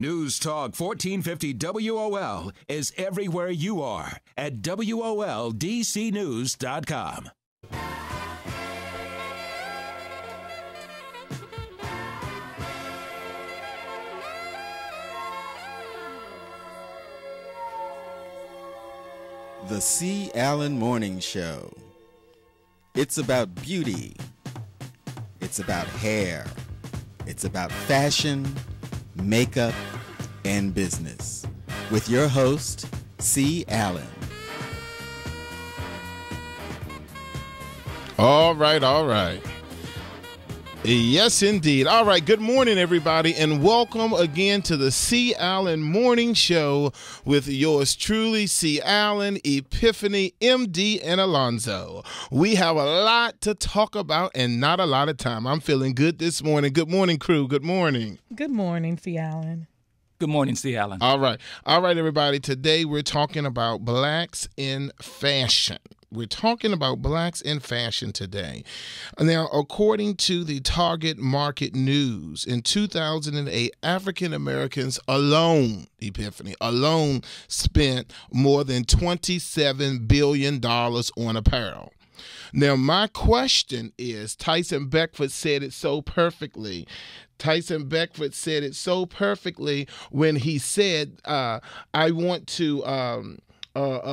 News Talk 1450 WOL is everywhere you are at WOLDCnews.com. The C. Allen Morning Show. It's about beauty. It's about hair. It's about fashion, makeup, and business. With your host, C. Allen. All right. Yes, indeed. All right. Good morning, everybody, and welcome again to the C. Allen Morning Show with yours truly, C. Allen, Epiphany, MD, and Alonzo. We have a lot to talk about and not a lot of time. I'm feeling good this morning. Good morning, crew. Good morning. Good morning, C. Allen. Good morning, C. Allen. All right, everybody. Today we're talking about blacks in fashion. We're talking about blacks in fashion today. Now, according to the Target Market News, in 2008, African Americans alone, Epiphany, alone spent more than $27 billion on apparel. Now, my question is, Tyson Beckford said it so perfectly. Tyson Beckford said it so perfectly when he said, I want to...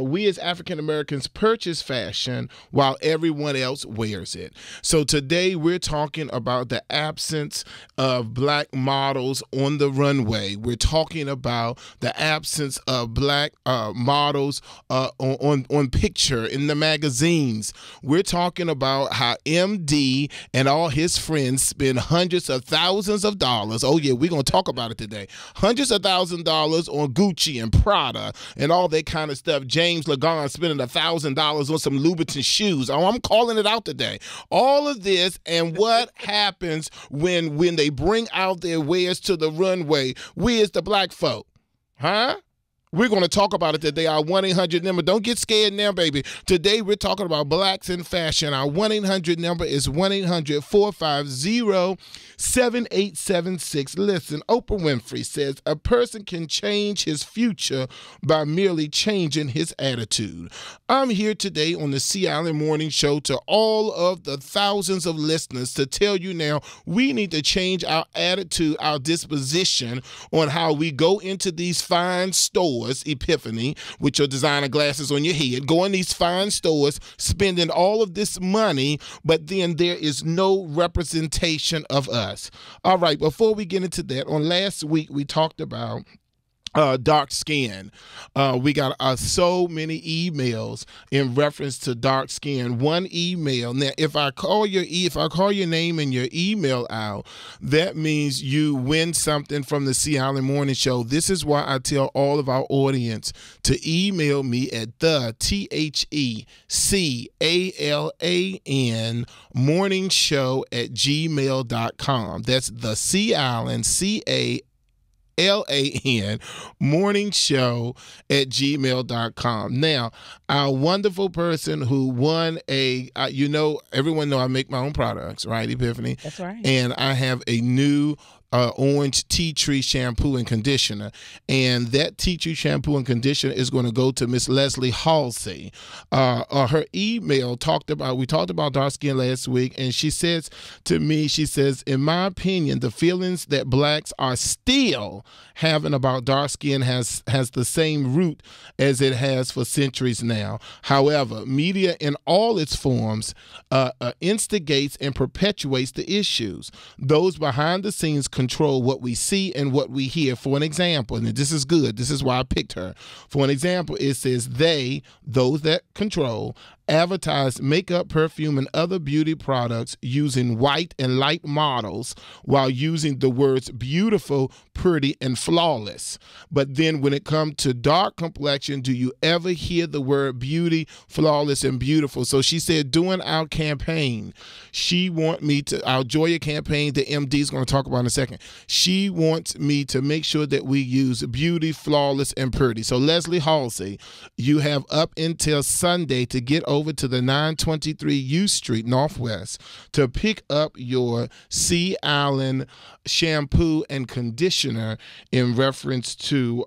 we as African Americans purchase fashion while everyone else wears it. So today we're talking about the absence of black models on the runway. We're talking about the absence of black models on picture in the magazines. We're talking about how MD and all his friends spend hundreds of thousands of dollars. Oh yeah, we're going to talk about it today. Hundreds of thousands of dollars on Gucci and Prada and all that kind of stuff. James Lagarde spending $1,000 on some Louboutin shoes. Oh, I'm calling it out today. All of this, and what happens when they bring out their wares to the runway? We as the black folk, huh? We're going to talk about it today. Our 1-800 number. Don't get scared now, baby. Today we're talking about blacks in fashion. Our 1-800 number is 1-800-450-7876. Listen, Oprah Winfrey says a person can change his future by merely changing his attitude. I'm here today on the C. Allen Morning Show to all of the thousands of listeners to tell you now we need to change our attitude, our disposition on how we go into these fine stores, Epiphany, with your designer glasses on your head, go in these fine stores, spending all of this money, but then there is no representation of us. All right, before we get into that, on last week we talked about dark skin. We got so many emails in reference to dark skin. One email. Now, if I call your name and your email out, that means you win something from the C. Allen Morning Show. This is why I tell all of our audience to email me at the THECALAN morning show at gmail.com. That's the C. Allen, CALAN morning show at gmail.com. Now, our wonderful person who won everyone know I make my own products, right, Epiphany? That's right. And I have a new orange tea tree shampoo and conditioner, and that tea tree shampoo and conditioner is going to go to Miss Leslie Halsey. Her email we talked about dark skin last week, and she says to me, in my opinion, the feelings that blacks are still having about dark skin has the same root as it has for centuries now. However, media in all its forms instigates and perpetuates the issues. Those behind the scenes control what we see and what we hear. For an example, and this is good, this is why I picked her. For an example, it says those that control, advertise makeup, perfume, and other beauty products using white and light models while using the words beautiful, pretty, and flawless. But then when it comes to dark complexion, do you ever hear the word beauty, flawless, and beautiful? So she said during our campaign, she want me to, our Joya campaign that MD is going to talk about in a second, she wants me to make sure that we use beauty, flawless, and pretty. So Leslie Halsey, you have up until Sunday to get over to the 923 U Street Northwest to pick up your C. Allen shampoo and conditioner in reference to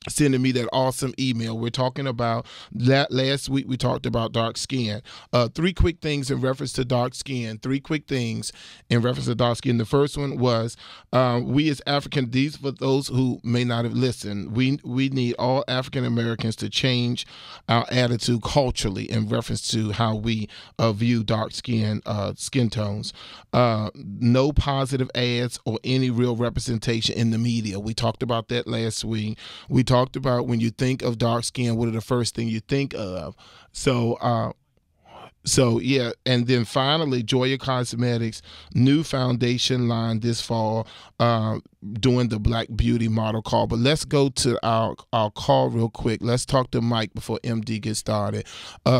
sending me that awesome email. We're talking about that. Last week we talked about dark skin. 3 quick things in reference to dark skin. 3 quick things in reference to dark skin. The first one was we as African, these for those who may not have listened, we need all African Americans to change our attitude culturally in reference to how we view dark skin tones. No positive ads or any real representation in the media. We talked about that last week. We talked about when you think of dark skin, what are the first thing you think of? So yeah, and then finally, Joya Cosmetics new foundation line this fall, doing the Black Beauty model call. But let's go to our call real quick. Let's talk to Mike before MD gets started.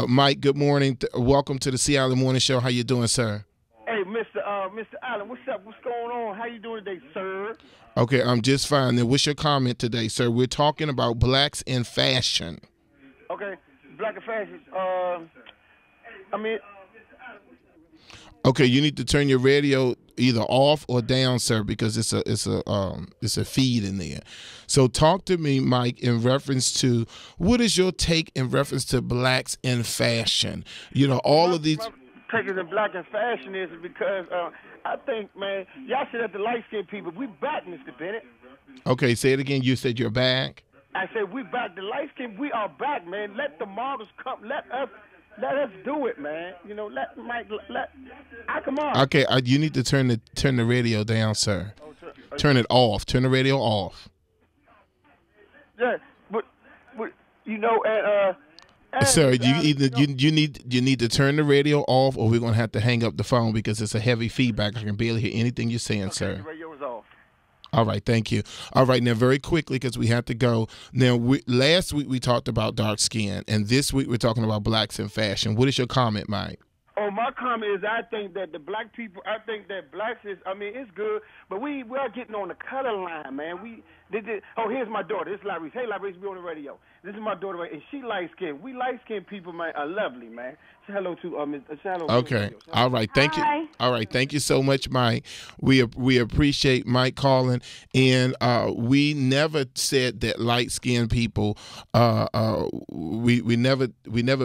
Mike, good morning. Welcome to the C. Allen Morning Show. How you doing, sir? Hey, Mr. Allen, what's up? What's going on? How you doing today, sir? Okay, I'm just fine. Then what's your comment today, sir? We're talking about blacks in fashion. Okay, black in fashion. Okay, you need to turn your radio either off or down, sir, because it's a feed in there. So talk to me, Mike, in reference to what is your take in reference to blacks in fashion? You know, all of these. Taking the black in fashion is because I think, man, y'all said that the light-skinned people, we back, Mr. Bennett. Okay, say it again. You said you're back? I said we back. The light-skinned, we are back, man. Let the models come. Let us do it, man. You know, come on. Okay, you need to turn the radio down, sir. Turn it off. Turn the radio off. Yeah, but you know, sir, you need to turn the radio off, or we're gonna have to hang up the phone because it's a heavy feedback. I can barely hear anything you're saying, sir. The radio is off. All right, thank you. All right, now very quickly because we have to go. Now, last week we talked about dark skin, and this week we're talking about blacks in fashion. What is your comment, Mike? Oh, my comment is I think that the black people, I think that blacks is, it's good, but we are getting on the color line, man. Here's my daughter. This is Larry's. Hey, Larry's, be on the radio. This is my daughter, and she light-skinned. We light-skinned people, man, are lovely, man. Say hello to, hello. Okay. All right. Thank you. All right. Thank you so much, Mike. We appreciate Mike calling, and we never said that light-skinned people, we never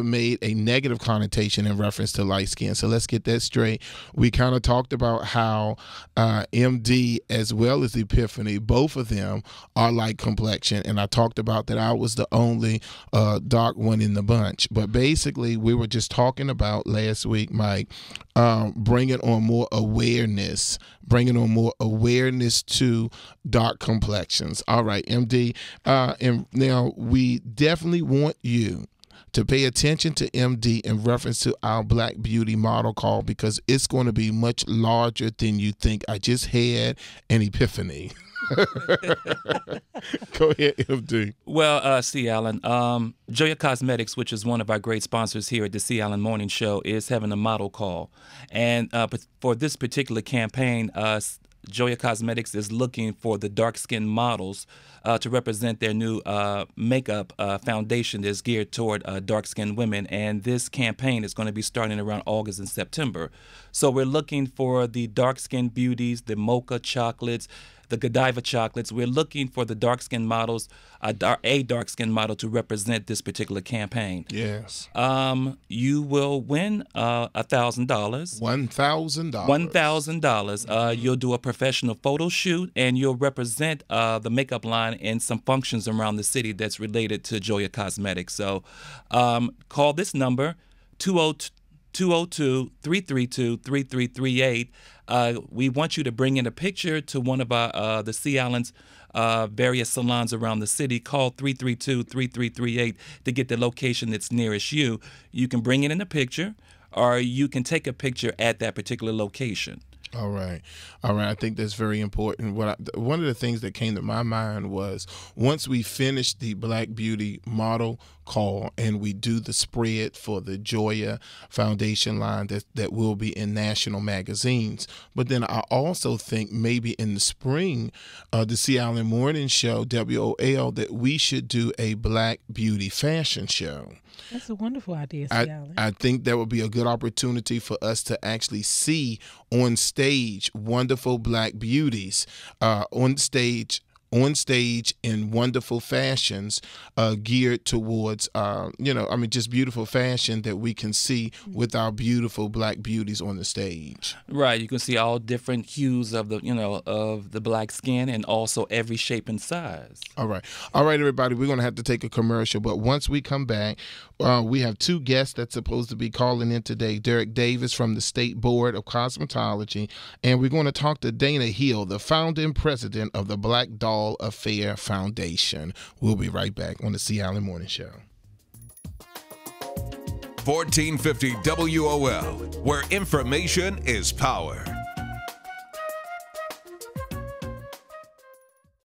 made a negative connotation in reference to light skin. So let's get that straight. We kind of talked about how MD as well as Epiphany, both of them are light complexion, and I talked about that I was the only dark one in the bunch. But basically, we were just talking about last week, Mike, bringing on more awareness to dark complexions. All right, MD, and now we definitely want you to pay attention to MD in reference to our Black Beauty model call because it's going to be much larger than you think. I just had an epiphany. Go ahead, MD. Well, C. Allen, Joya Cosmetics, which is one of our great sponsors here at the C. Allen Morning Show, is having a model call. And for this particular campaign, Joya Cosmetics is looking for the dark-skinned models to represent their new makeup foundation that's geared toward dark-skinned women. And this campaign is going to be starting around August and September. So we're looking for the dark-skinned beauties, the mocha chocolates, the Godiva chocolates. We're looking for the dark-skinned models, a dark-skinned model to represent this particular campaign. Yes. You will win $1,000. $1,000. $1,000. You'll do a professional photo shoot, and you'll represent the makeup line in some functions around the city that's related to Joya Cosmetics. So call this number, 202-332-3338. We want you to bring in a picture to one of the C. Allen's various salons around the city. Call 332-3338 to get the location that's nearest you. You can bring it in a picture, or you can take a picture at that particular location. All right. I think that's very important. One of the things that came to my mind was once we finished the Black Beauty model call and we do the spread for the Joya Foundation line that will be in national magazines. But then I also think maybe in the spring, the C. Allen Morning Show, WOL, that we should do a Black Beauty fashion show. That's a wonderful idea, C. Allen. I think that would be a good opportunity for us to actually see on stage wonderful Black beauties on stage in wonderful fashions geared towards, just beautiful fashion that we can see with our beautiful Black beauties on the stage. Right. You can see all different hues of the Black skin and also every shape and size. All right, everybody, we're going to have to take a commercial. But once we come back, we have two guests that's supposed to be calling in today. Derek Davis from the State Board of Cosmetology. And we're going to talk to Dana Hill, the founder and president of the Black Doll Affair Foundation. We'll be right back on the C. Allen Morning Show. 1450 WOL, where information is power.